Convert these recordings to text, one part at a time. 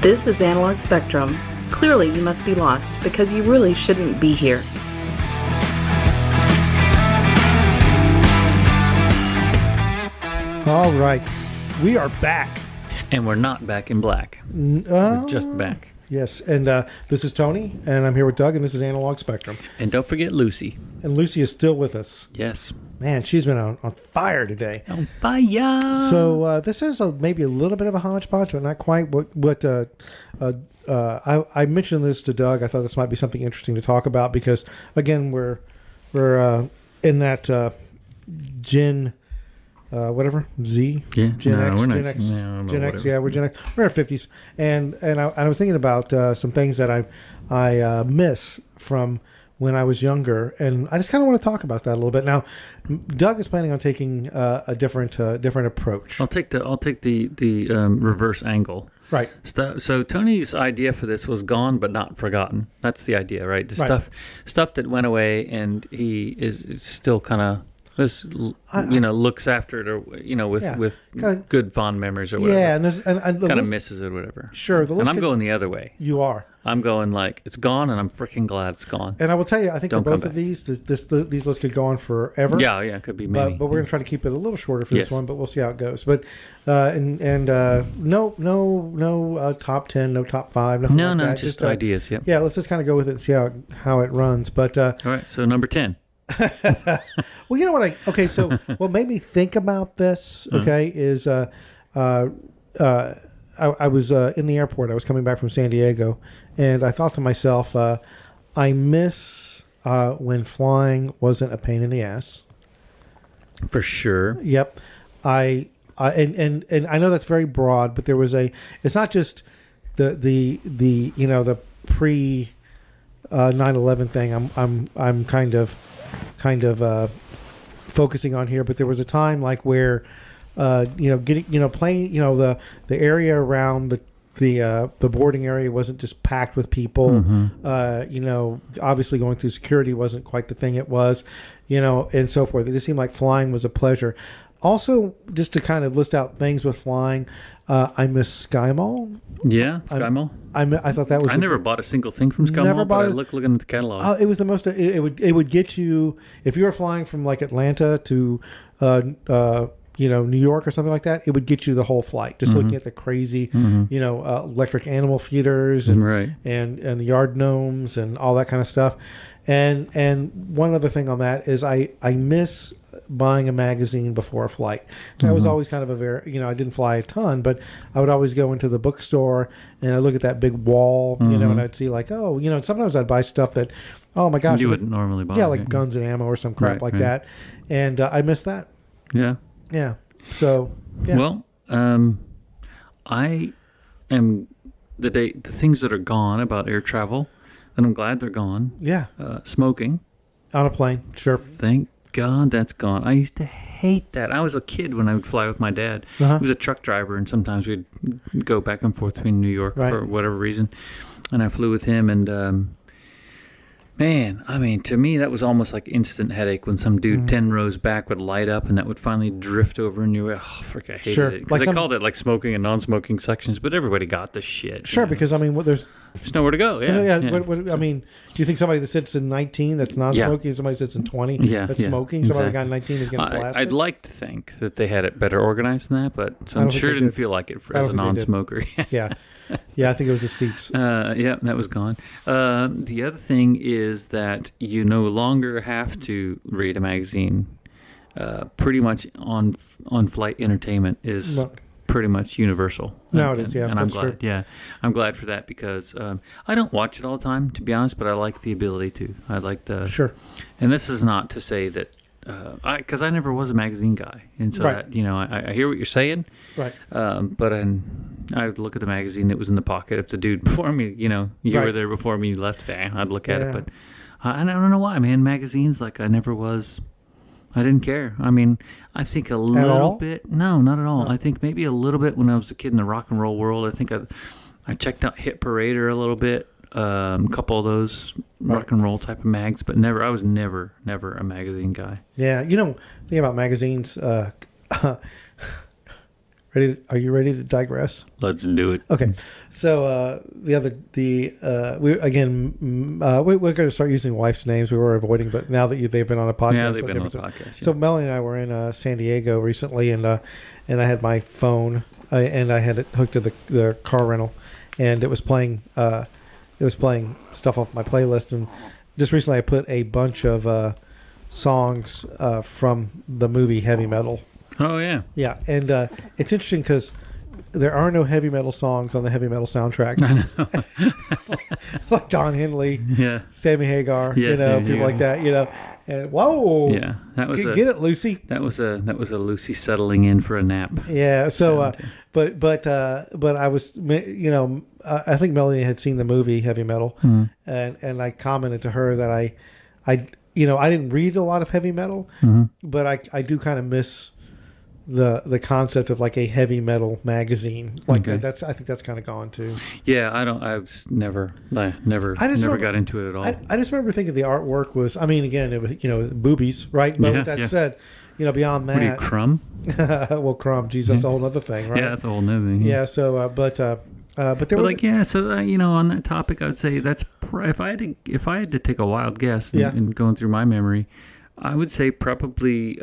This is Analog Spectrum. Clearly you must be lost because you really shouldn't be here. All right, we are back. And we're not back in black. We're just back. Yes, and this is Tony, and I'm here with Doug, and this is Analog Spectrum. And don't forget Lucy. And Lucy is still with us. Yes. Man, she's been on fire today. On fire! So this is maybe a little bit of a hodgepodge, but not quite what I mentioned this to Doug. I thought this might be something interesting to talk about because, again, we're in that Gen... whatever Z, yeah, Gen no, X, we're Gen not, X, no, Gen X. whatever. Yeah, we're Gen X. We're in our 50s, and I was thinking about some things that I miss from when I was younger, and I just kind of want to talk about that a little bit. Now, Doug is planning on taking a different approach. I'll take the reverse angle. Right. So Tony's idea for this was gone but not forgotten. That's the idea, right? The Right. stuff that went away, and he is still kind of. Looks after it, or with kinda, good fond memories or whatever. Yeah, and the kind of list, misses it, or whatever. Sure, and I'm going the other way. You are. I'm going like it's gone, and I'm freaking glad it's gone. And I will tell you, I think for Don't both come of these lists could go on forever. Yeah, it could be many. But we're going to try to keep it a little shorter for Yes. this one, but we'll see how it goes. But no top 10, no top 5, nothing like that. Just ideas. Yep. Yeah, let's just kind of go with it and see how it runs. But all right, so number 10. well, you know what? So what made me think about this? Okay, is I was in the airport. I was coming back from San Diego, and I thought to myself, I miss when flying wasn't a pain in the ass. For sure. Yep. And I know that's very broad, but there was it's not just the pre 9/11 thing. I'm kind of focusing on here, but there was a time like where playing the area around the boarding area wasn't just packed with people. Mm-hmm. Obviously going through security wasn't quite the thing it was, and so forth. It just seemed like flying was a pleasure. Also, just to kind of list out things with flying, I miss Sky Mall. Yeah, Sky Mall. I thought that was. I never bought a single thing from Sky Mall, but I looking at the catalog. It was the most. It would get you if you were flying from like Atlanta to New York or something like that. It would get you the whole flight. Just looking at the crazy electric animal feeders and the yard gnomes and all that kind of stuff. And one other thing on that is I miss buying a magazine before a flight. That was always kind of a very, I didn't fly a ton, but I would always go into the bookstore and I look at that big wall, and I'd see like, and sometimes I'd buy stuff that, oh my gosh. You wouldn't normally buy. Yeah, like guns and ammo or some crap like that. And I miss that. Yeah. Yeah. So, yeah. Well, I am the things that are gone about air travel, and I'm glad they're gone. Yeah. Smoking. On a plane. Sure. Thank God that's gone. I used to hate that. I was a kid when I would fly with my dad. He was a truck driver, and sometimes we'd go back and forth between New York for whatever reason. And I flew with him, and man, I mean, to me, that was almost like instant headache when some dude 10 rows back would light up and that would finally drift over in your way. Oh, frick, I hated it. Because they called it like smoking and non-smoking sections, but everybody got the shit. Sure, because, I mean, there's nowhere to go. Yeah. I mean, do you think somebody that sits in 19 that's non-smoking, somebody sits in 20 that's smoking, somebody that got in 19 is getting blasted? I'd like to think that they had it better organized than that, but I'm sure didn't feel like it as a non-smoker. Yeah. Yeah, I think it was the seats. Yeah, that was gone. The other thing is that you no longer have to read a magazine. Pretty much on flight entertainment is pretty much universal. No, it is. Yeah, and I'm glad. True. Yeah, I'm glad for that because I don't watch it all the time, to be honest. But I like the ability to. I like the sure. And this is not to say that. Because I never was a magazine guy, and so that, I hear what you're saying, right? But I would look at the magazine that was in the pocket. If the dude before me, you were there before me, left, I'd look at it. But I don't know why, man. Magazines, like I never was. I didn't care. I mean, I think a little bit. No, not at all. No. I think maybe a little bit when I was a kid in the rock and roll world. I think I checked out Hit Parader a little bit. A couple of those rock and roll type of mags, but I was never a magazine guy. Yeah, the thing about magazines, Are you ready to digress? Let's do it. Okay, so we're going to start using wife's names. We were avoiding, but now that they've been on a podcast, Yeah, they've been on a podcast. Yeah. So Melanie and I were in San Diego recently, and I had my phone and I had it hooked to the car rental, and it was playing stuff off my playlist. And just recently, I put a bunch of songs from the movie Heavy Metal. Oh yeah, yeah, and it's interesting because there are no heavy metal songs on the heavy metal soundtrack. I know. Like Don Henley, Yeah, Sammy Hagar, Yeah, people like that, And whoa, yeah, that was get it, Lucy. That was a Lucy settling in for a nap. Yeah, so but I was, I think Melanie had seen the movie Heavy Metal, and I commented to her that I didn't read a lot of heavy metal, but I do kind of miss the concept of like a heavy metal magazine. Like I think that's kind of gone too. Yeah, I've never got into it at all. I just remember thinking the artwork was, I mean, again, it was, boobies, right? But with that said, beyond that. What are you, Crumb? Well, Crumb, geez, that's a whole other thing, right? Yeah, that's a whole other thing. Yeah, so, but there were on that topic, I would say that's if I had to take a wild guess and going through my memory, I would say probably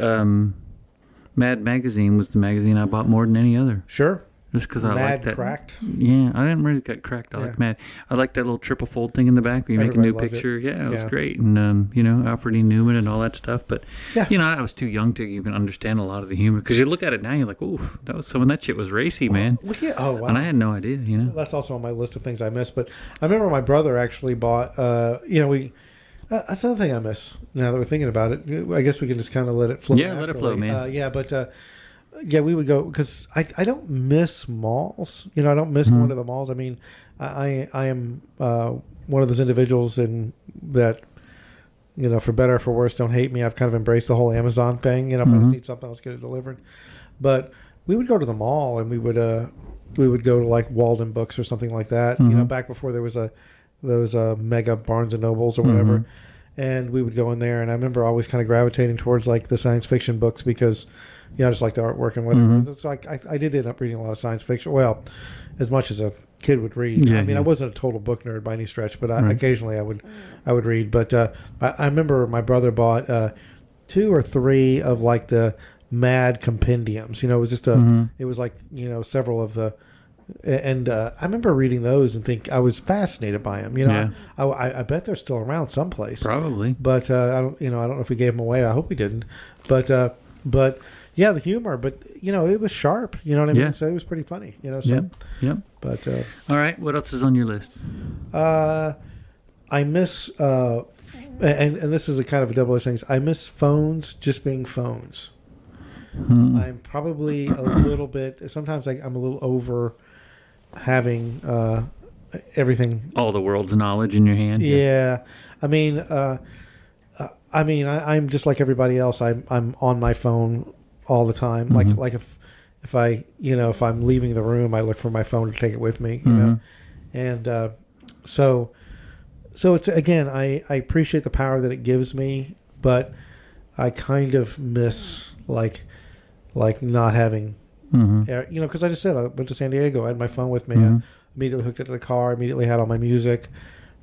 Mad Magazine was the magazine I bought more than any other. Sure. Just because I like that. Cracked? Yeah, I didn't really get cracked. I like Mad. I like that little triple fold thing in the back where you make a new picture. Yeah, it was great. And, Alfred E. Newman and all that stuff. But, I was too young to even understand a lot of the humor. Because you look at it now, you're like, ooh, some of that shit was racy, man. Wow. And I had no idea, That's also on my list of things I miss. But I remember my brother actually bought, that's another thing I miss now that we're thinking about it. I guess we can just kind of let it flow. Yeah, let it flow, man. We would go because I don't miss malls. I don't miss going to the malls. I mean, I am one of those individuals that, for better or for worse, don't hate me. I've kind of embraced the whole Amazon thing. If I just need something, let's get it delivered. But we would go to the mall and we would go to like Walden Books or something like that. Back before there was those mega Barnes and Nobles or whatever, and we would go in there. And I remember always kind of gravitating towards like the science fiction books because, I just like the artwork and whatever. It's like I did end up reading a lot of science fiction. Well, as much as a kid would read. I mean, I wasn't a total book nerd by any stretch, but occasionally I would read. But I remember my brother bought 2 or 3 of like the Mad compendiums. It was just it was like several of the. And I remember reading those and think I was fascinated by them. I bet they're still around someplace. Probably, but I don't know if we gave them away. I hope we didn't. But yeah, the humor. But it was sharp. You know what I mean? Yeah. So it was pretty funny. So, Yep. But all right, what else is on your list? I miss and this is a kind of a double-edged thing. I miss phones just being phones. I'm probably a little bit. Sometimes I'm a little over having everything, all the world's knowledge in your hand. Yeah. I'm just like everybody else. I'm on my phone all the time. Like if I'm leaving the room, I look for my phone to take it with me. And so it's, again, I appreciate the power that it gives me, but I kind of miss like not having. Because I just said I went to San Diego. I had my phone with me. I immediately hooked it to the car. Immediately had all my music.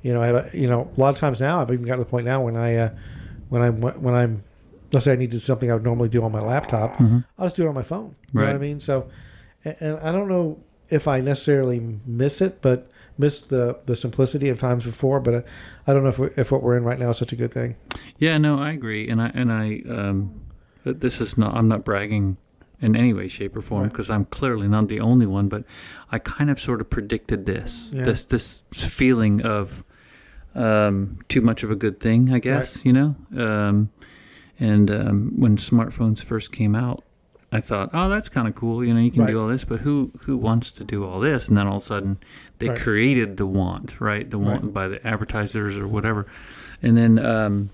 I had a lot of times now. I've even gotten to the point now when I'm let's say I needed something I would normally do on my laptop. I'll just do it on my phone. You know what I mean? So, and I don't know if I necessarily miss it, but miss the simplicity of times before. But I don't know if what we're in right now is such a good thing. Yeah, no, I agree, and I this is not. I'm not bragging in any way, shape, or form, because I'm clearly not the only one. But I kind of sort of predicted this feeling of too much of a good thing, I guess. When smartphones first came out, I thought, oh, that's kind of cool. You can do all this, but who wants to do all this? And then all of a sudden, they created the want, right? The want by the advertisers or whatever. And then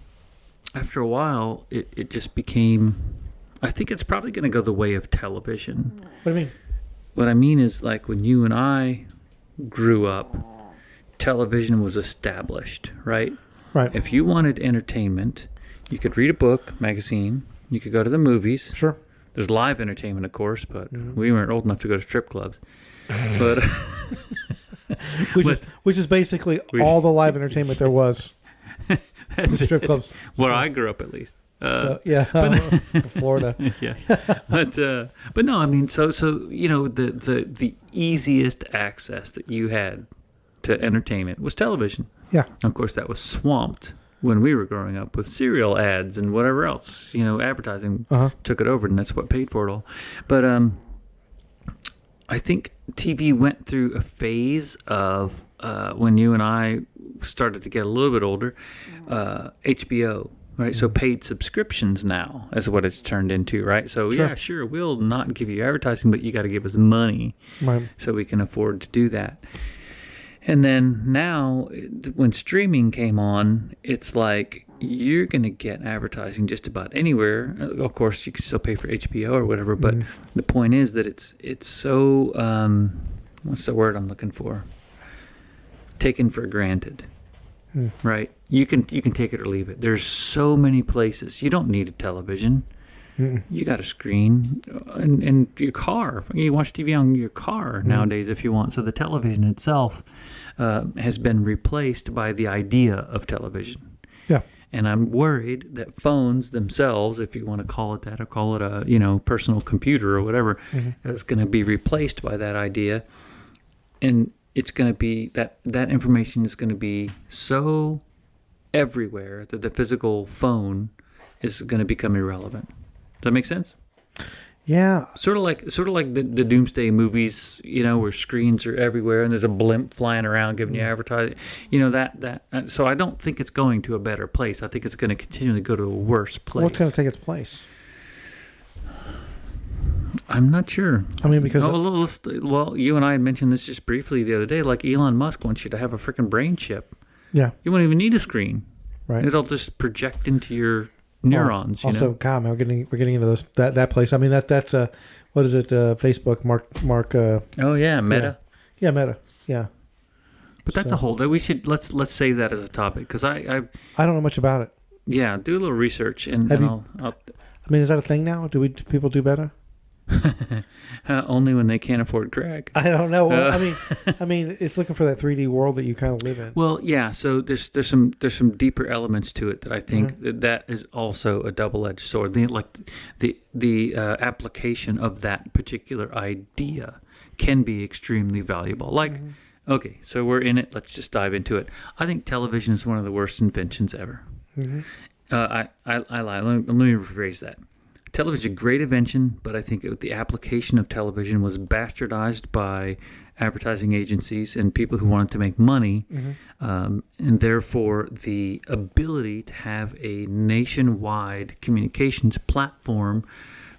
after a while, it just became. I think it's probably going to go the way of television. What do you mean? What I mean is, like, when you and I grew up, television was established, right? Right. If you wanted entertainment, you could read a book, magazine. You could go to the movies. Sure. There's live entertainment, of course, but we weren't old enough to go to strip clubs. But which is basically all the live entertainment there was. That's strip it. clubs. Where I grew up, at least. Florida. Yeah, but no, I mean, so the easiest access that you had to entertainment was television. Yeah. Of course, that was swamped when we were growing up with cereal ads and whatever else. Advertising took it over, and that's what paid for it all. But I think TV went through a phase of when you and I started to get a little bit older, HBO. Right, so paid subscriptions now is what it's turned into, right? So Sure. yeah, sure, we'll not give you advertising, but you got to give us money, Right. so we can afford to do that. And then now, when streaming came on, it's like you're going to get advertising just about anywhere. Of course, you can still pay for HBO or whatever, but the point is that it's so what's the word I'm looking for? Taken for granted. Right? You can take it or leave it. There's so many places. You don't need a television. You got a screen in your car. You watch TV on your car nowadays if you want. So the television itself has been replaced by the idea of television. Yeah. And I'm worried that phones themselves, if you want to call it that, or call it a personal computer or whatever, is going to be replaced by that idea. And it's going to be that information is going to be so everywhere that the physical phone is going to become irrelevant. Does that make sense? Yeah. Sort of like the doomsday movies, where screens are everywhere and there's a blimp flying around giving you advertising. So I don't think it's going to a better place. I think it's going to continually go to a worse place. What's going to take its place? I'm not sure. I mean, because you and I mentioned this just briefly the other day. Like Elon Musk wants you to have a freaking brain chip. Yeah. You won't even need a screen. Right. It'll just project into your neurons. Also, God, man, we're getting into that place. I mean, that's what is it? Facebook, Mark. Oh yeah, Meta. Yeah, Meta. Yeah. But that's a whole. Let's save that as a topic because I don't know much about it. Yeah, do a little research I'll. I mean, is that a thing now? Do people do Meta? Only when they can't afford crack. I don't know. Well, I mean, it's looking for that 3D world that you kind of live in. Well, yeah. So there's some deeper elements to it that I think that is also a double-edged sword. The application of that particular idea can be extremely valuable. Okay, so we're in it. Let's just dive into it. I think television is one of the worst inventions ever. I lie. Let me rephrase that. Television is a great invention, but I think the application of television was bastardized by advertising agencies and people who wanted to make money, and therefore the ability to have a nationwide communications platform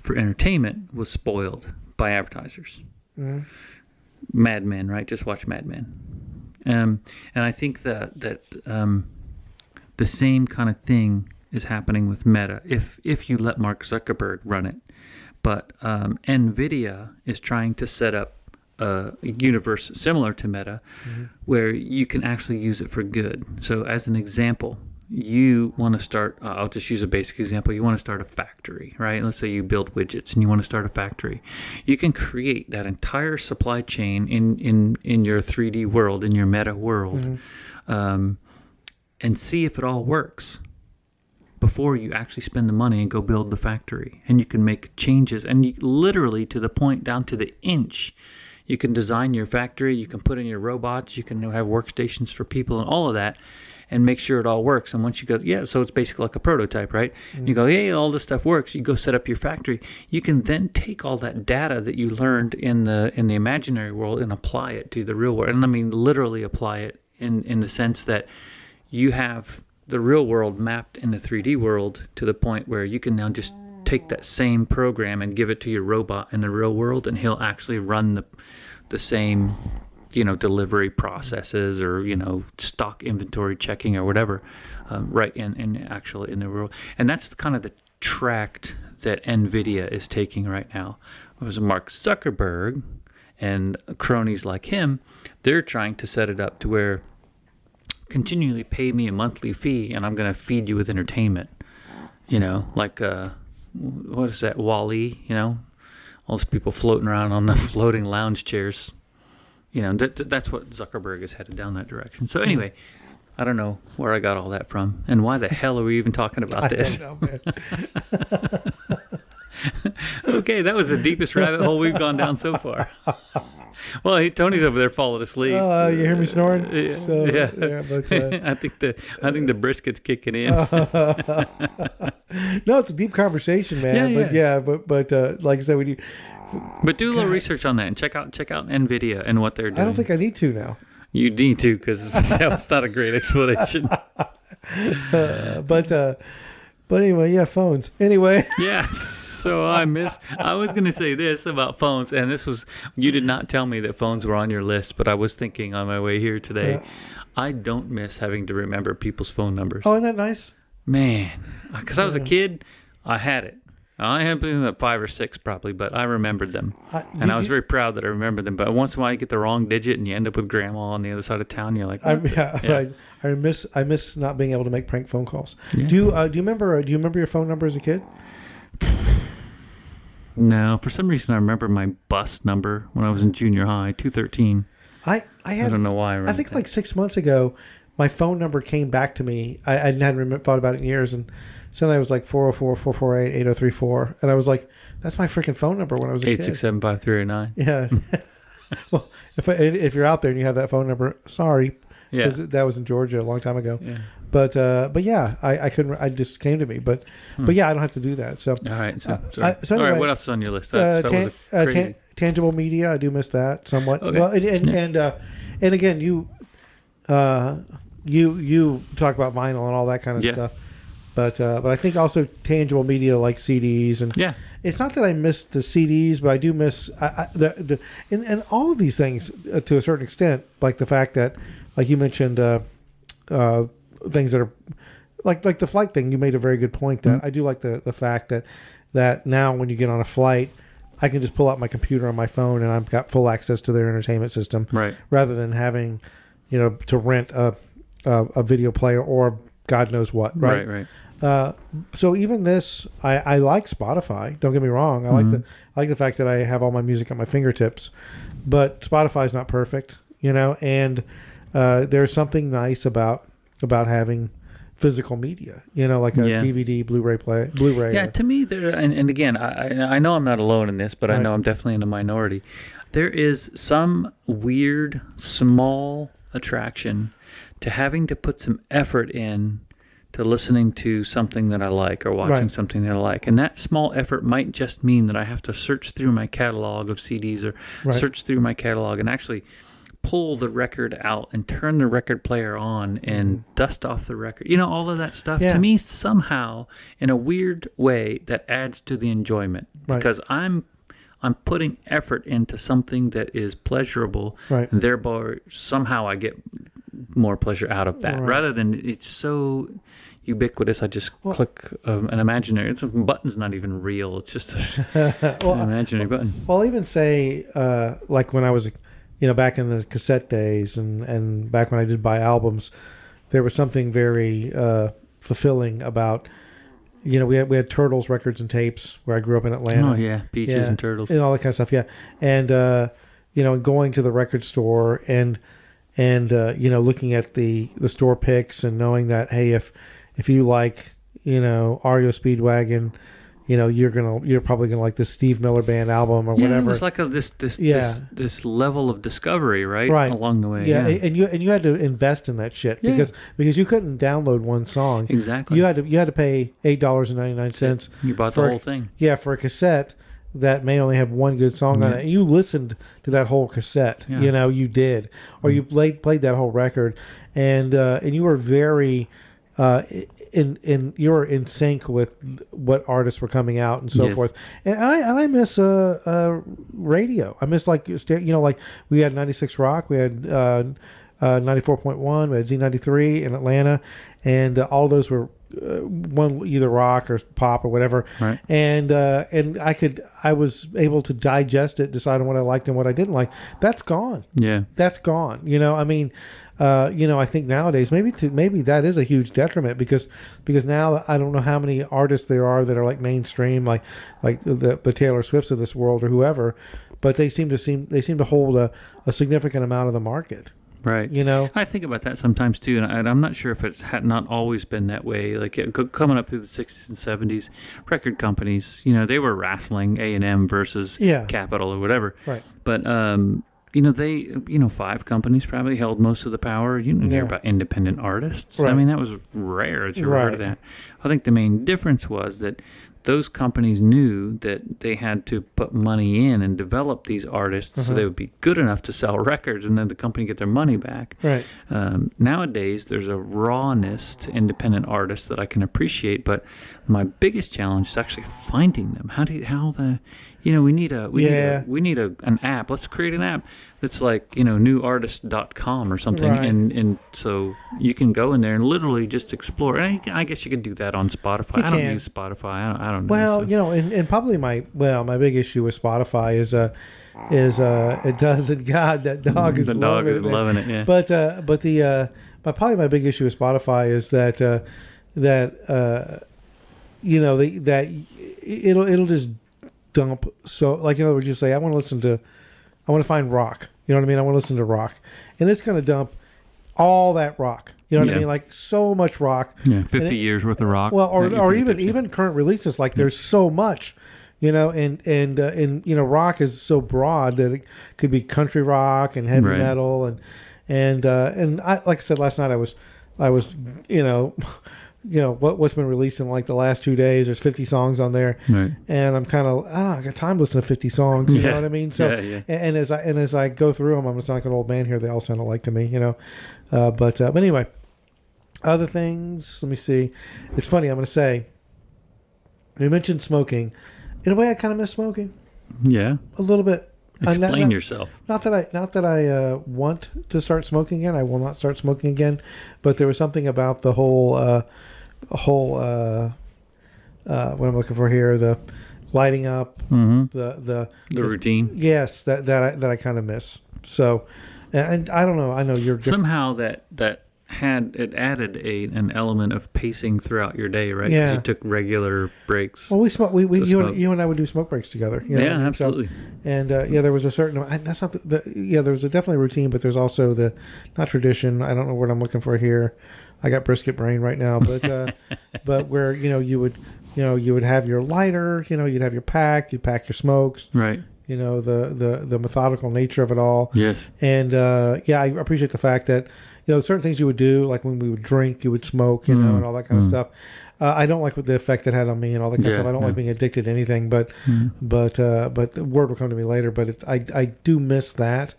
for entertainment was spoiled by advertisers. Mad Men, right? Just watch Mad Men. And I think that the same kind of thing is happening with Meta if you let Mark Zuckerberg run it. But NVIDIA is trying to set up a universe similar to Meta where you can actually use it for good. So as an example, you want to start, I'll just use a basic example. You want to start a factory, right? Let's say you build widgets and you want to start a factory. You can create that entire supply chain in your 3D world, in your Meta world, and see if it all works before you actually spend the money and go build the factory. And you can make changes, and you, literally to the point down to the inch. You can design your factory, you can put in your robots, you can have workstations for people and all of that, and make sure it all works. And once you go, so it's basically like a prototype, right? And you go, all this stuff works. You go set up your factory. You can then take all that data that you learned in the imaginary world and apply it to the real world. And I mean literally apply it in the sense that you have the real world mapped in the 3D world to the point where you can now just take that same program and give it to your robot in the real world, and he'll actually run the same, delivery processes or, stock inventory checking or whatever, right in actually in the world. And that's kind of the tract that NVIDIA is taking right now. It was Mark Zuckerberg and cronies like him. They're trying to set it up to where continually pay me a monthly fee and I'm going to feed you with entertainment, like what is that, Wall-E, all those people floating around on the floating lounge chairs. That's what Zuckerberg is headed down that direction. So anyway, I don't know where I got all that from, and why the hell are we even talking about this? I don't know, man. Okay, that was the deepest rabbit hole we've gone down so far. Well, Tony's over there falling asleep. You hear me snoring? Yeah. But, I think the brisket's kicking in. no, it's a deep conversation, man. But like I said, when you But do a little research on that and check out NVIDIA and what they're doing. I don't think I need to now. You need to, because that was not a great explanation. But anyway, yeah, phones. Anyway. Yes. So I was going to say this about phones, and you did not tell me that phones were on your list, but I was thinking on my way here today, I don't miss having to remember people's phone numbers. Oh, isn't that nice? Man, because I was a kid, I had it. I had been at 5 or 6 probably, but I remembered them. And I was very proud that I remembered them. But once in a while you get the wrong digit and you end up with grandma on the other side of town. You're like, I miss not being able to make prank phone calls. Yeah. Do you remember your phone number as a kid? No, for some reason I remember my bus number when I was in junior high, 213. I don't know why. I think like 6 months ago, my phone number came back to me. I hadn't thought about it in years, and suddenly I was like 404-448-8034, and I was like, "That's my freaking phone number." When I was a kid. 867-5389. Yeah. Well, if you're out there and you have that phone number, sorry, because that was in Georgia a long time ago. Yeah. But yeah, I couldn't. I just came to me, but yeah, I don't have to do that. So all right. So anyway, all right. What else is on your list? That was crazy. Tangible media. I do miss that somewhat. Okay. Well, and again, you talk about vinyl and all that kind of stuff, but I think also tangible media like CDs and It's not that I miss the CDs, but I do miss and all of these things to a certain extent, like the fact that, like you mentioned, things that are like the flight thing. You made a very good point that I do like the fact that now when you get on a flight, I can just pull out my computer on my phone and I've got full access to their entertainment system, right? Rather than having, to rent a video player or God knows what, right? Right. So even this, I like Spotify. Don't get me wrong. I like the fact that I have all my music at my fingertips, but Spotify is not perfect, and there's something nice about having physical media, like a DVD, Blu-ray. Yeah, to me, there, and again, I know I'm not alone in this, but I know I'm definitely in the minority. There is some weird, small attraction to having to put some effort in to listening to something that I like or watching something that I like. And that small effort might just mean that I have to search through my catalog of CDs or search through my catalog and actually pull the record out and turn the record player on and dust off the record. All of that stuff. To me, somehow, in a weird way, that adds to the enjoyment. Because I'm putting effort into something that is pleasurable, and thereby somehow I get more pleasure out of that, rather than it's so ubiquitous. I just click an imaginary. The button's not even real. It's just an imaginary button. Well, I'll even say, like when I was, back in the cassette days, and back when I did buy albums, there was something very fulfilling about. We had Turtles records and tapes where I grew up in Atlanta. Oh yeah, Peaches and Turtles and all that kind of stuff. Yeah, and going to the record store and looking at the store picks and knowing that, hey, if you like REO Speedwagon, you're probably gonna like this Steve Miller Band album or whatever. It was like this level of discovery, right along the way. Yeah, and you had to invest in that shit because you couldn't download one song. Exactly. You had to pay $8.99. You bought the whole thing. Yeah, for a cassette that may only have one good song on it. And you listened to that whole cassette. Yeah. You did, or you played that whole record, and you were very you were in sync with what artists were coming out and so forth. And I miss radio. I miss like we had 96 Rock, we had 94.1, we had Z93 in Atlanta, and all those were one either rock or pop or whatever, Right. and I was able to digest it, decide on what I liked and what I didn't like. That's gone. Yeah. That's gone. I mean, I think nowadays maybe that is a huge detriment because now I don't know how many artists there are that are like mainstream, like the Taylor Swifts of this world or whoever, but they seem to hold a significant amount of the market. Right. I think about that sometimes too, and I'm not sure if it's had not always been that way. Like coming up through the 60s and 70s, record companies, they were wrestling A&M versus Capitol or whatever. Right. But they, five companies probably held most of the power. You didn't hear about independent artists. Right. I mean, that was rare that you heard of that. I think the main difference was that those companies knew that they had to put money in and develop these artists so they would be good enough to sell records, and then the company get their money back. Right. Nowadays, there's a rawness to independent artists that I can appreciate, but my biggest challenge is actually finding them. We need an app. Let's create an app that's like, newartist.com or something. Right. And so you can go in there and literally just explore. And I guess you could do that on Spotify. I don't use Spotify. I don't know. Well, so. And probably my big issue with Spotify is it does it. God, that dog is the dog is loving it. Yeah. But probably my big issue with Spotify is that it'll just dump. So like in other words, you say I want to find rock. You know what I mean? I want to listen to rock, and it's going to dump all that rock. You know what I mean? Like so much rock. Yeah, 50 years worth of rock. Well, or even current releases. Like there's so much, and rock is so broad that it could be country rock and heavy metal and I, like I said last night, I was what's been released in like the last 2 days. There's 50 songs on there, right. And I'm kind of I got time to listen to 50 songs. You know what I mean? So and as I go through them, I'm just like an old man here. They all sound alike to me, But anyway, other things. Let me see. It's funny. I'm going to say. We mentioned smoking. In a way, I kind of miss smoking. Yeah, a little bit. Explain yourself. Not that I want to start smoking again. I will not start smoking again. But there was something about the whole what I'm looking for here, the lighting up, the routine. Yes, that I kind of miss. So, and I don't know. I know you're somehow that had it added an element of pacing throughout your day, right? Because you took regular breaks. Well, we smoke. You and I would do smoke breaks together. Absolutely. So, and there was a certain. That's not there was definitely a routine, but there's also the not tradition. I don't know what I'm looking for here. I got brisket brain right now, but but where you would have your lighter, you'd have your pack, you'd pack your smokes, right? The methodical nature of it all. Yes. And I appreciate the fact that. Certain things you would do, like when we would drink, you would smoke, and all that kind of stuff. I don't like what the effect it had on me and all that kind of stuff. I don't like being addicted to anything, but the word will come to me later. But I do miss that.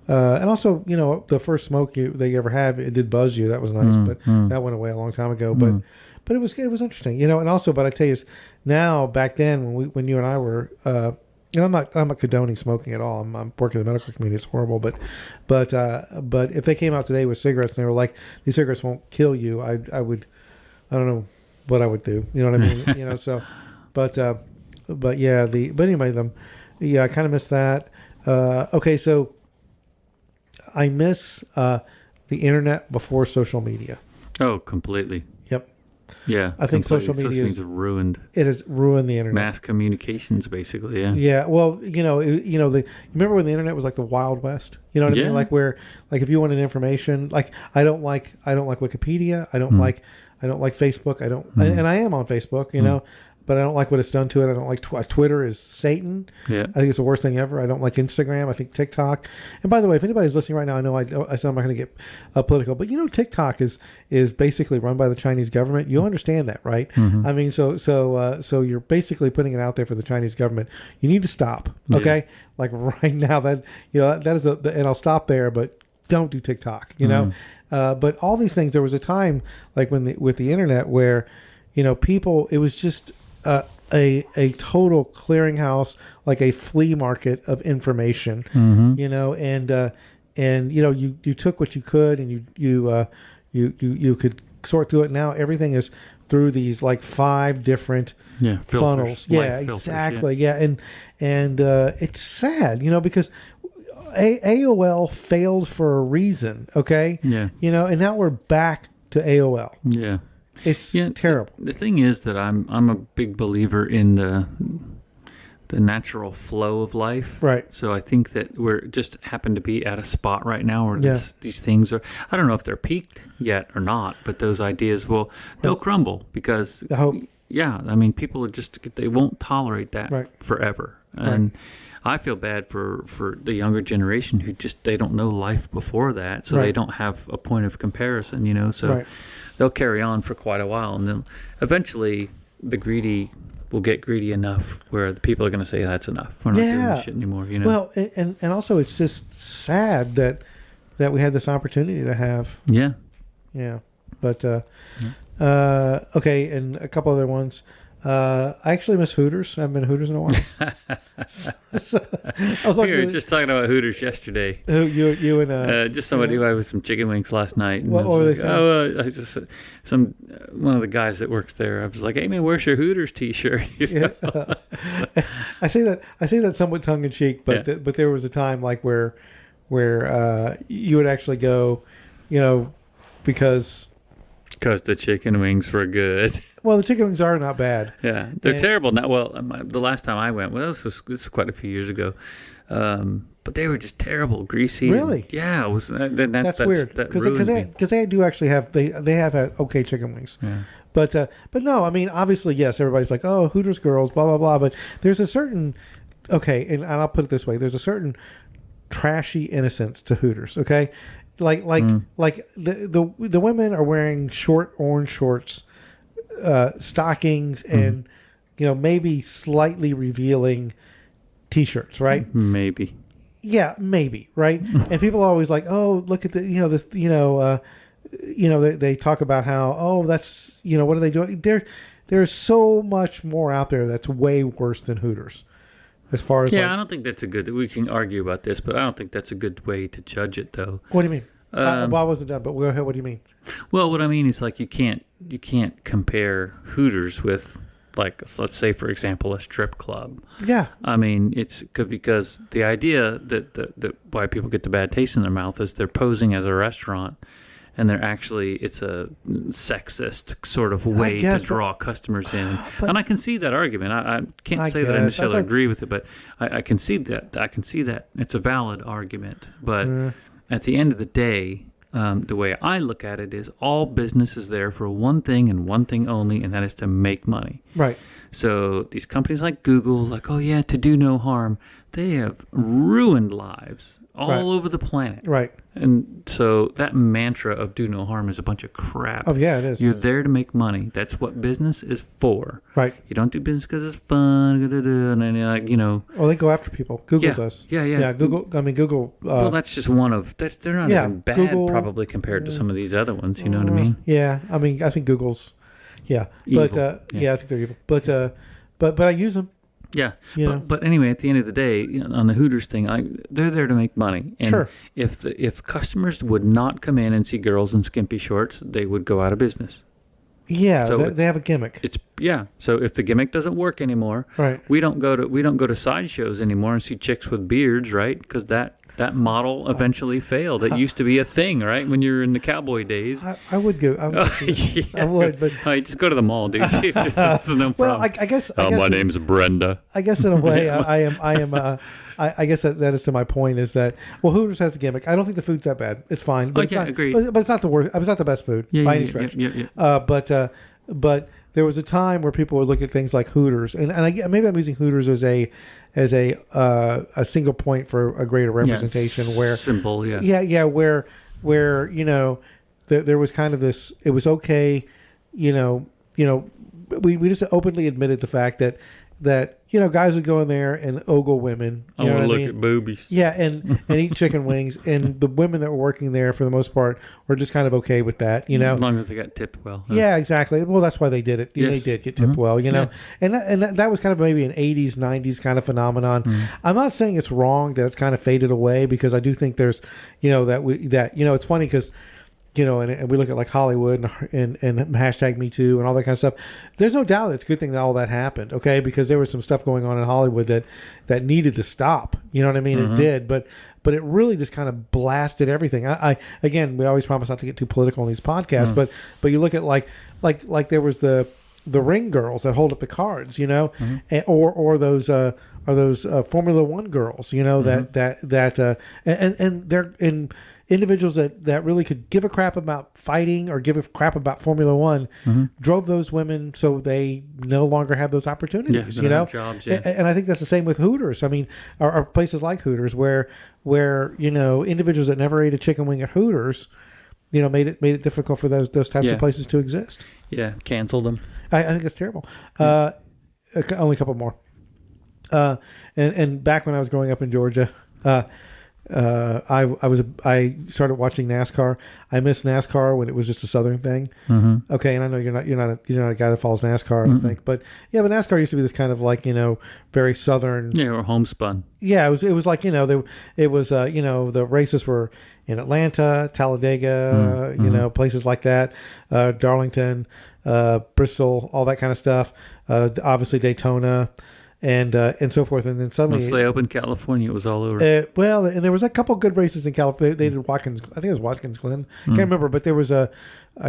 And also, the first smoke that you ever had, it did buzz you. That was nice, but that went away a long time ago. But it was interesting, and also, but I tell you, now back then when you and I were. I'm not condoning smoking at all. I'm working in the medical community. It's horrible, but if they came out today with cigarettes and they were like, these cigarettes won't kill you, I don't know what I would do. You know what I mean? So, but anyway, I kind of miss that. Okay, so I miss the internet before social media. Oh, completely. Yep. Yeah, I think social media has ruined. It has ruined the internet. Mass communications, basically. Yeah. Yeah. Well, remember when the internet was like the Wild West? You know what I mean? Like where, like if you wanted information, like I don't like Wikipedia. I don't like Facebook. I don't, and I am on Facebook. But I don't like what it's done to it. I don't like Twitter is Satan. Yeah. I think it's the worst thing ever. I don't like Instagram. I think TikTok. And by the way, if anybody's listening right now, I know I said I'm not going to get political, but TikTok is basically run by the Chinese government. You understand that, right? Mm-hmm. I mean, so you're basically putting it out there for the Chinese government. You need to stop. Okay. Yeah. Like right now that is and I'll stop there, but don't do TikTok, but all these things, there was a time like with the internet where, people, it was just, a total clearinghouse, like a flea market of information, and you took what you could, and you could sort through it. Now everything is through these like 5 different filters, funnels. Yeah, life filters, exactly. Yeah, and it's sad, because AOL failed for a reason. Okay. Yeah. And now we're back to AOL. Yeah. It's terrible. The thing is that I'm a big believer in the natural flow of life. Right. So I think that we're just happen to be at a spot right now where these things are, I don't know if they're peaked yet or not, but those ideas they'll crumble because, I mean, people they won't tolerate that forever. And I feel bad for the younger generation who they don't know life before that. So they don't have a point of comparison, so they'll carry on for quite a while. And then eventually the greedy will get greedy enough where the people are going to say that's enough. We're not doing this shit anymore. Well, and also it's just sad that we had this opportunity to have. Yeah. But okay, and a couple other ones. I actually miss Hooters. I haven't been to Hooters in a while. So, I was we were just talking about Hooters yesterday. You and just somebody who had with some chicken wings last night. And what were they saying? I just one of the guys that works there. I was like, "Hey man, where's your Hooters T-shirt?" I say that somewhat tongue in cheek, but but there was a time like where you would actually go, because the chicken wings were good. Well, the chicken wings are not bad. Yeah, they're terrible now. Well, the last time I went, this is quite a few years ago, but they were just terrible, greasy. Really? Yeah, it was. That's weird because they do actually have they have had okay chicken wings. Yeah. But no, I mean obviously yes, everybody's like, oh, Hooters girls, blah blah blah. But there's a certain and I'll put it this way: there's a certain trashy innocence to Hooters. Okay. Like the women are wearing short orange shorts, stockings, and maybe slightly revealing T-shirts, right? Maybe. Yeah, maybe, right? And people are always like, "Oh, look at this," they talk about how, that's what are they doing? There's so much more out there that's way worse than Hooters. As far as I don't think that's we can argue about this, but I don't think that's a good way to judge it, though. What do you mean? Well, I wasn't done, but go ahead. What do you mean? Well, what I mean is like you can't compare Hooters with, like, let's say for example a strip club. Yeah. I mean it's because the idea that why people get the bad taste in their mouth is they're posing as a restaurant. And it's a sexist sort of way to draw customers in. And I can see that argument. I can't say that I necessarily agree with it, but I can see that. I can see that. It's a valid argument. But at the end of the day, the way I look at it is all business is there for one thing and one thing only, and that is to make money. Right. So these companies like Google, to do no harm, they have ruined lives all over the planet. Right. And so that mantra of do no harm is a bunch of crap. Oh, yeah, it is. You're there to make money. That's what business is for. Right. You don't do business because it's fun. And then Well, they go after people. Google does. Yeah. Yeah, Google. Well, that's just one of... They're not even bad, Google, probably, compared to some of these other ones. You know what I mean? Yeah. I mean, I think Google's... Yeah. Evil. But, I think they're evil. But I use them. Yeah, but anyway, at the end of the day, on the Hooters thing, they're there to make money. And if customers would not come in and see girls in skimpy shorts, they would go out of business. Yeah, so they have a gimmick. So if the gimmick doesn't work anymore, right? We don't go to sideshows anymore and see chicks with beards, right? Because that model eventually failed. It used to be a thing, right? When you were in the cowboy days. I would go. I would, but just go to the mall, dude. It's just, that's no problem. Well, I guess. My name's Brenda. I guess in a way, I am. I guess that is to my point is that Hooters has a gimmick. I don't think the food's that bad. It's fine. But agree. But it's not the worst. It's not the best food by any stretch. But there was a time where people would look at things like Hooters, and maybe I'm using Hooters as a single point for a greater representation where simple, where there was kind of this. It was okay, we just openly admitted the fact that guys would go in there and ogle women. I want to look at boobies. Yeah, and eat chicken wings. And the women that were working there, for the most part, were just kind of okay with that, As long as they got tipped well. Huh? Yeah, exactly. Well, that's why they did it. Yes. They did get tipped well, Yeah. And that was kind of maybe an 80s, 90s kind of phenomenon. I'm not saying it's wrong that it's kind of faded away, because I do think there's, it's funny because and we look at like Hollywood and hashtag Me Too and all that kind of stuff. There's no doubt it's a good thing that all that happened, okay? Because there was some stuff going on in Hollywood that needed to stop. You know what I mean? It did, but it really just kind of blasted everything. I again, we always promise not to get too political on these podcasts, but you look at like there was the ring girls that hold up the cards, or those Formula One girls, and they're in individuals that really could give a crap about fighting or give a crap about Formula One, drove those women so they no longer have those opportunities, jobs, and I think that's the same with Hooters. I mean, or places like Hooters where individuals that never ate a chicken wing at Hooters, made it difficult for those types of places to exist. Yeah, canceled them. I think it's terrible. Only a couple more. And back when I was growing up in Georgia, I started watching NASCAR. I missed NASCAR when it was just a Southern thing. Okay, and I know you're not a guy that follows NASCAR, I don't think, but NASCAR used to be this kind of like very Southern. Yeah, or homespun. Yeah, it was like the races were in Atlanta, Talladega, places like that, Darlington, Bristol, all that kind of stuff. Obviously Daytona. And so forth, and then suddenly once they opened California, it was all over. And there was a couple good races in California. They did Watkins. I think it was Watkins Glen. Can't remember, but there was I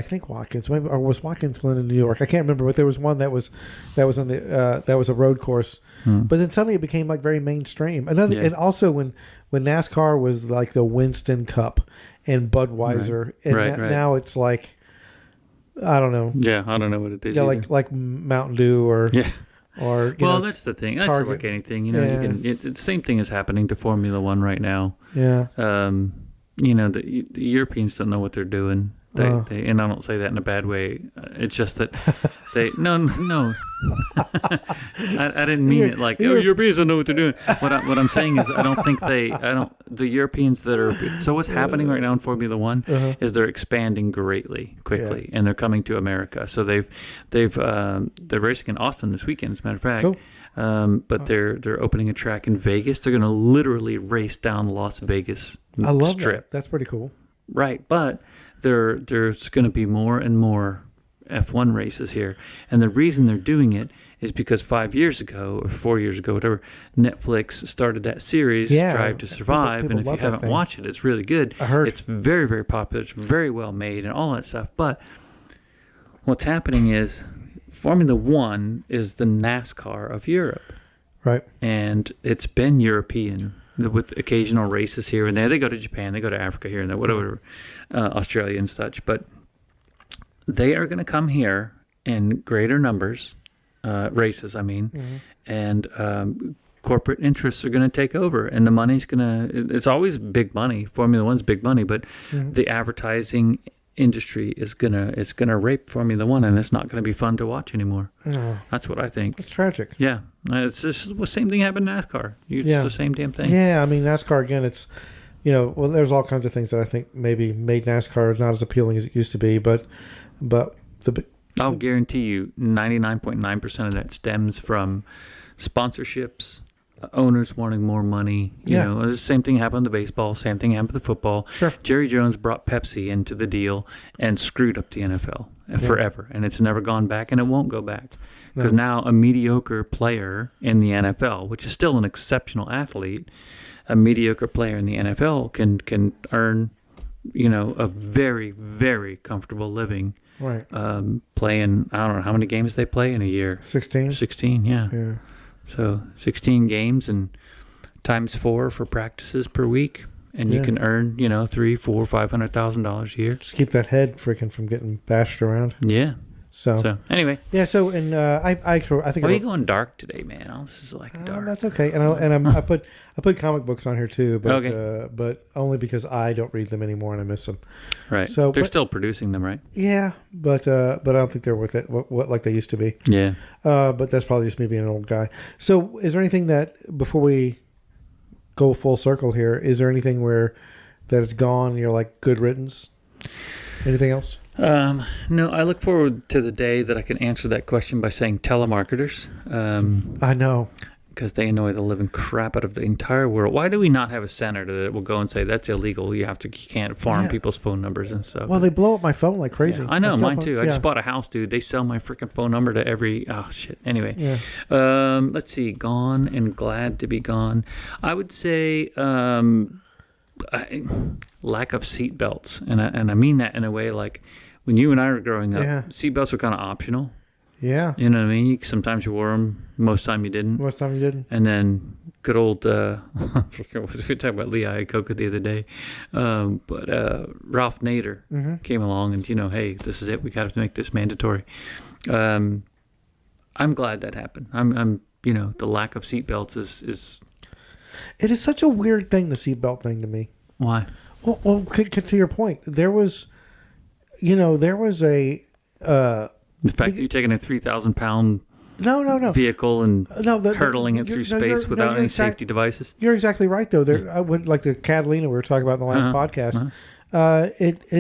think Watkins, maybe, or was Watkins Glen in New York? I can't remember, but there was one that was on the that was a road course. But then suddenly it became like very mainstream. And also when NASCAR was like the Winston Cup and Budweiser, and now it's like I don't know. Yeah, I don't know what it is. Yeah, either. like Mountain Dew or that's the thing. That's Target. like anything. The same thing is happening to Formula One right now. Yeah. The Europeans don't know what they're doing. They and I don't say that in a bad way. It's just that they no. I didn't mean it like Europeans don't know what they're doing. What I'm saying is I don't think the Europeans that are so what's happening right now in Formula One is they're expanding quickly, and they're coming to America. So they're racing in Austin this weekend, as a matter of fact. Cool. But they're opening a track in Vegas. They're going to literally race down Las Vegas I love Strip. That's pretty cool. Right, but there's going to be more and more F1 races here, and the reason they're doing it is because 5 years ago or 4 years ago, whatever, Netflix started that series, Drive to Survive, people and if you haven't watched it, it's really good. I heard. It's very, very popular. It's very well made and all that stuff. But what's happening is Formula One is the NASCAR of Europe, right? And it's been European, with occasional races here and there. They go to Japan, they go to Africa here and there, whatever, Australia and such. But they are going to come here in greater numbers, races, I mean, and corporate interests are going to take over, and the money's going to. It's always big money. Formula One's big money, but the advertising industry is gonna rape Formula One, and it's not going to be fun to watch anymore. That's what I think. It's tragic. Yeah, it's just the same thing happened in NASCAR. It's the same damn thing. Yeah, I mean NASCAR again. It's there's all kinds of things that I think maybe made NASCAR not as appealing as it used to be, but I'll guarantee you 99.9% of that stems from sponsorships, owners wanting more money. You know, the same thing happened to baseball, same thing happened to football. Sure. Jerry Jones brought Pepsi into the deal and screwed up the NFL forever, and it's never gone back, and it won't go back. Because now a mediocre player in the NFL, which is still an exceptional athlete, a mediocre player in the NFL can earn, a very, very comfortable living. Right. Playing, I don't know how many games they play in a year. 16? 16, yeah. So 16 games and times 4 for practices per week, and you can earn, $300,000, $400,000, $500,000 a year. Just keep that head freaking from getting bashed around. Yeah. So anyway. Yeah. So and I think. Why are you going dark today, man? Oh, this is like dark. That's okay. And I put comic books on here too, but but only because I don't read them anymore and I miss them. Right. So they're still producing them, right? Yeah, but I don't think they're worth it what like they used to be. Yeah. But that's probably just me being an old guy. So is there anything that before we go full circle here, is there anything where that it's gone and you're like good riddance? Anything else? No, I look forward to the day that I can answer that question by saying telemarketers. I know. because they annoy the living crap out of the entire world. Why do we not have a senator that will go and say that's illegal? You can't farm people's phone numbers and stuff. Well, they blow up my phone like crazy. Yeah, I know, mine phone, too. I just bought a house, dude. They sell my freaking phone number to every. Oh shit. Anyway, let's see. Gone and glad to be gone. I would say lack of seat belts, and I mean that in a way like when you and I were growing up, seat belts were kind of optional. Yeah. You know what I mean? Sometimes you wore them. Most time you didn't. Most time you didn't. And then good old, we were talking about Lee Iacocca the other day, but Ralph Nader came along and, hey, this is it. We got to make this mandatory. I'm glad that happened. I'm the lack of seatbelts is. It is such a weird thing, the seatbelt thing to me. Why? Well, to your point, there was a. The fact that you're taking a 3,000-pound vehicle and hurtling it through space without any safety devices. You're exactly right, though. There, I went like the Catalina we were talking about in the last podcast. It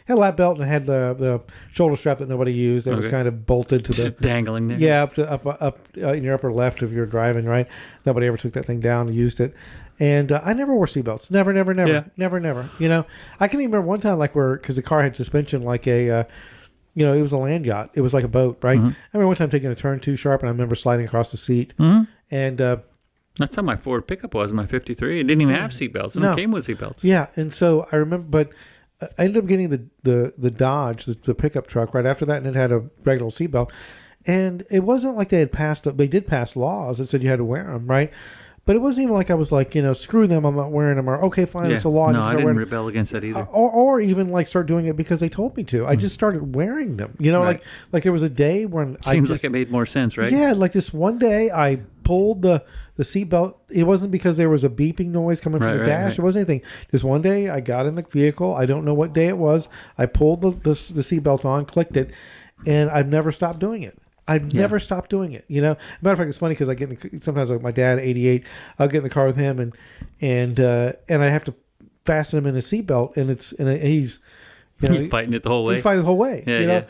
had a lap belt and it had the shoulder strap that nobody used. It was kind of bolted to just dangling there. Yeah, up in your upper left of your driving, right? Nobody ever took that thing down and used it. And I never wore seatbelts. Never. Never. I can even remember one time, because the car had suspension, like it was a land yacht. It was like a boat, right? I remember one time taking a turn too sharp, and I remember sliding across the seat. And that's how my Ford pickup was in my 53. It didn't even have seatbelts. It came with seatbelts. Yeah, and so I remember, but I ended up getting the Dodge, the pickup truck, right after that, and it had a regular seatbelt. And it wasn't like they did pass laws that said you had to wear them, right? But it wasn't even like I was like, screw them, I'm not wearing them, or okay, fine, it's a law. No, I didn't rebel against that either. Or even like start doing it because they told me to. I just started wearing them. Right. like there was a day when Seems like it made more sense, right? Yeah, like this one day I pulled the seatbelt. It wasn't because there was a beeping noise coming from the dash. Right. It wasn't anything. Just one day I got in the vehicle. I don't know what day it was. I pulled the seatbelt on, clicked it, and I've never stopped doing it. I've never stopped doing it. Matter of fact, it's funny because I sometimes like my dad, 88. I'll get in the car with him and I have to fasten him in his seatbelt, and he's he's fighting it the whole way. He's fighting the whole way. Yeah.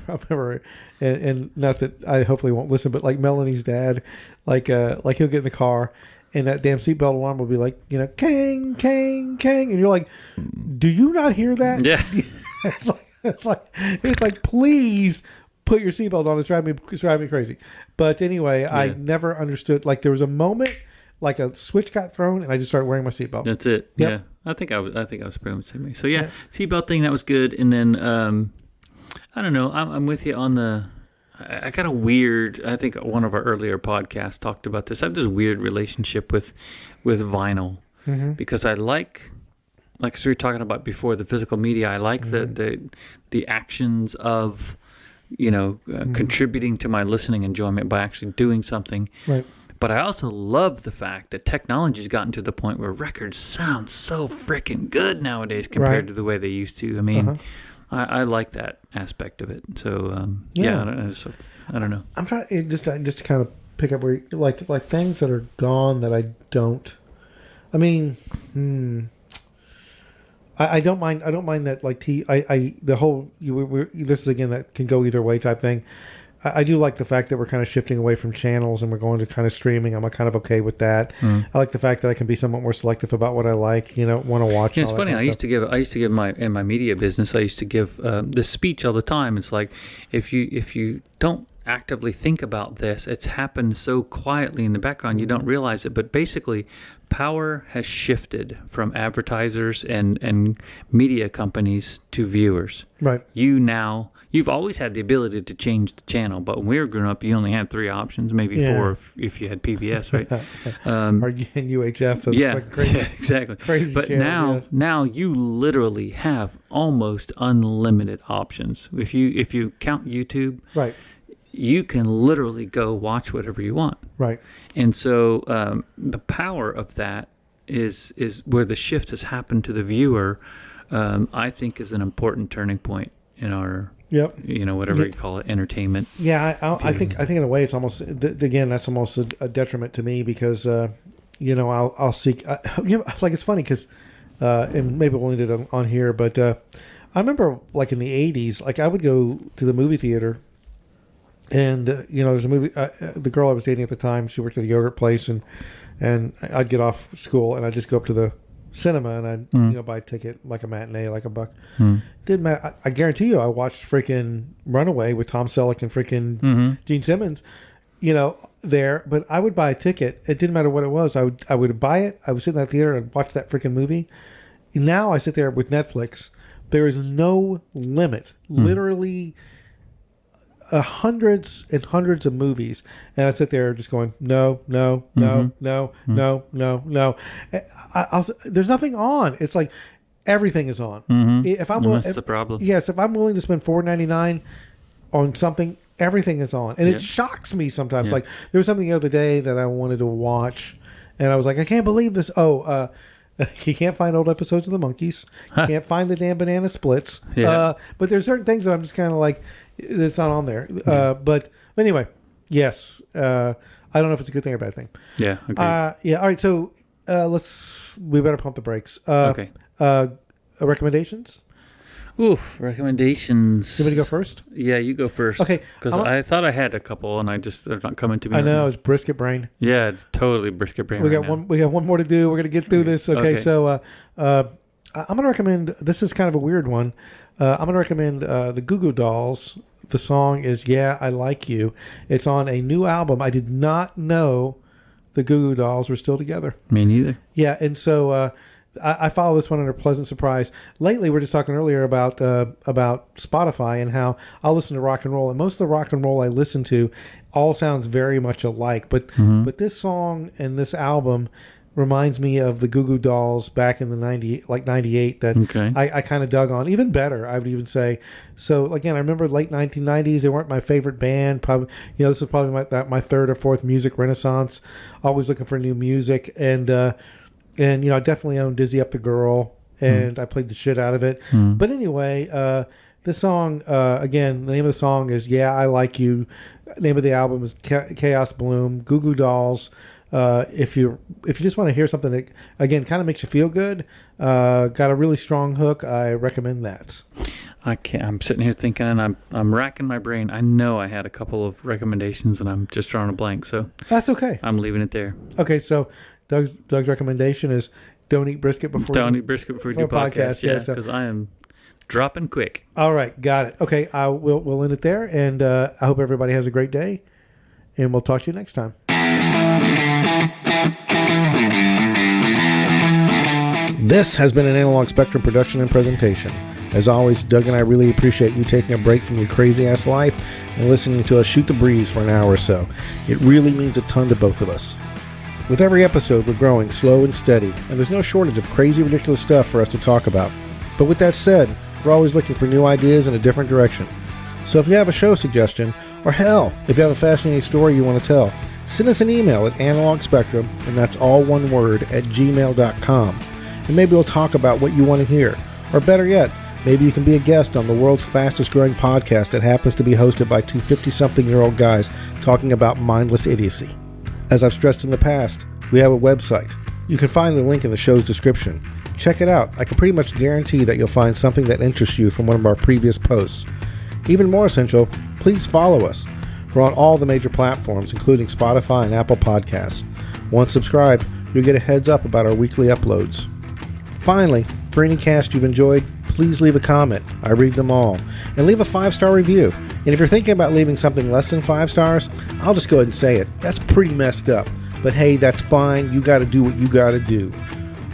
I remember, and not that I hopefully won't listen, but like Melanie's dad, like he'll get in the car. And that damn seatbelt alarm will be like, kang, kang, kang, and you're like, do you not hear that? Yeah. it's like, please put your seatbelt on. It's driving me crazy. But anyway, I never understood. Like there was a moment, like a switch got thrown, and I just started wearing my seatbelt. That's it. Yep. Yeah, I think I was pretty much the same way. So seatbelt thing, that was good. And then I don't know. I'm with you on the. I got a weird. I think one of our earlier podcasts talked about this. I have this weird relationship with vinyl because I like as we were talking about before, the physical media. I like the actions of. Contributing to my listening enjoyment by actually doing something. Right. But I also love the fact that technology's gotten to the point where records sound so freaking good nowadays compared to the way they used to. I mean, I like that aspect of it. So, I don't know. I'm trying just to kind of pick up where like things that are gone that I don't. I mean, I don't mind. I don't mind that. Like the whole. This is again that can go either way type thing. I do like the fact that we're kind of shifting away from channels and we're going to kind of streaming. I'm kind of okay with that. I like the fact that I can be somewhat more selective about what I like. Want to watch. Yeah, it's funny. I used to give in my media business. I used to give this speech all the time. It's like if you don't actively think about this, it's happened so quietly in the background you don't realize it. But basically, power has shifted from advertisers and media companies to viewers. Right. You've always had the ability to change the channel, but when we were growing up, you only had 3 options, maybe 4 if you had PBS, right? Or UHF. Crazy, exactly. Crazy but channels, now you literally have almost unlimited options. If you count YouTube, right, you can literally go watch whatever you want. Right. And so the power of that is where the shift has happened to the viewer. I think is an important turning point in our. Yep. Whatever you call it, entertainment. Yeah, I think in a way it's almost again that's almost a detriment to me because I'll seek like it's funny because and maybe we'll end it on here, but I remember like in the 80s, like I would go to the movie theater there's a movie. The girl I was dating at the time, she worked at a yogurt place, and I'd get off school and I'd just go up to the cinema and I'd buy a ticket, like a matinee, like $1. Didn't matter. I guarantee you, I watched freaking Runaway with Tom Selleck and freaking Gene Simmons, there. But I would buy a ticket. It didn't matter what it was. I would buy it. I would sit in that theater and watch that freaking movie. Now I sit there with Netflix. There is no limit. Literally hundreds and hundreds of movies, and I sit there just going, no. There's nothing on. It's like everything is on. If I'm that's the problem. Yes, if I'm willing to spend $4.99 on something, everything is on, and it shocks me sometimes. Like there was something the other day that I wanted to watch, and I was like, I can't believe this. You can't find old episodes of the Monkees. You can't find the damn Banana Splits. But there's certain things that I'm just kind of like, it's not on there. But anyway, yes. I don't know if it's a good thing or a bad thing. Yeah. All right. So we better pump the brakes. Okay. Recommendations? Oof, recommendations. You want me to go first? Yeah, you go first. Okay. Because I thought I had a couple, and they're not coming to me. I know, it's brisket brain. Yeah, it's totally brisket brain. We got one more to do. We're gonna get through this. Okay. So I'm gonna recommend. This is kind of a weird one. I'm gonna recommend the Goo Goo Dolls. The song is "Yeah, I Like You." It's on a new album. I did not know the Goo Goo Dolls were still together. Me neither. Yeah, and so I follow this one under pleasant surprise. Lately, we're just talking earlier about Spotify and how I'll listen to rock and roll, and most of the rock and roll I listen to all sounds very much alike. But this song and this album reminds me of the Goo Goo Dolls back in the 98 that I kind of dug on. Even better, I would even say. So again, I remember late 1990s. They weren't my favorite band. Probably, this was probably my third or fourth music renaissance. Always looking for new music, and I definitely owned Dizzy Up the Girl, and I played the shit out of it. But anyway, this song, again, the name of the song is "Yeah, I Like You." The name of the album is Chaos Bloom, Goo Goo Dolls. If you just want to hear something that, again, kind of makes you feel good, got a really strong hook, I recommend that. I'm sitting here thinking, and I'm racking my brain. I know I had a couple of recommendations, and I'm just drawing a blank. So that's okay. I'm leaving it there. Okay, so Doug's recommendation is don't eat brisket before you do podcast. Yeah, because I am dropping quick. All right, got it. Okay, we'll end it there, and I hope everybody has a great day, and we'll talk to you next time. This has been an Analog Spectrum production and presentation. As always, Doug and I really appreciate you taking a break from your crazy-ass life and listening to us shoot the breeze for an hour or so. It really means a ton to both of us. With every episode, we're growing slow and steady, and there's no shortage of crazy, ridiculous stuff for us to talk about. But with that said, we're always looking for new ideas in a different direction. So if you have a show suggestion, or hell, if you have a fascinating story you want to tell, send us an email at analogspectrum, and that's all one word, at gmail.com. And maybe we'll talk about what you want to hear. Or better yet, maybe you can be a guest on the world's fastest growing podcast that happens to be hosted by two 50-something-year-old guys talking about mindless idiocy. As I've stressed in the past, we have a website. You can find the link in the show's description. Check it out. I can pretty much guarantee that you'll find something that interests you from one of our previous posts. Even more essential, please follow us. We're on all the major platforms, including Spotify and Apple Podcasts. Once subscribed, you'll get a heads up about our weekly uploads. Finally, for any cast you've enjoyed, please leave a comment. I read them all. And leave a 5-star review. And if you're thinking about leaving something less than 5 stars, I'll just go ahead and say it. That's pretty messed up. But hey, that's fine. You gotta do what you gotta do.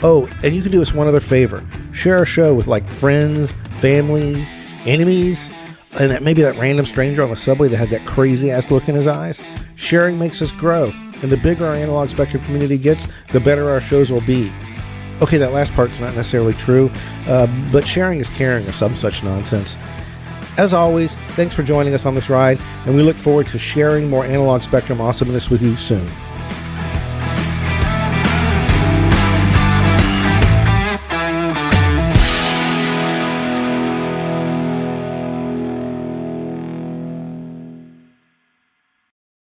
Oh, and you can do us one other favor. Share our show with friends, family, enemies, and maybe that random stranger on the subway that had that crazy-ass look in his eyes. Sharing makes us grow. And the bigger our Analog Spectrum community gets, the better our shows will be. Okay, that last part's not necessarily true, but sharing is caring or some such nonsense. As always, thanks for joining us on this ride, and we look forward to sharing more Analog Spectrum awesomeness with you soon.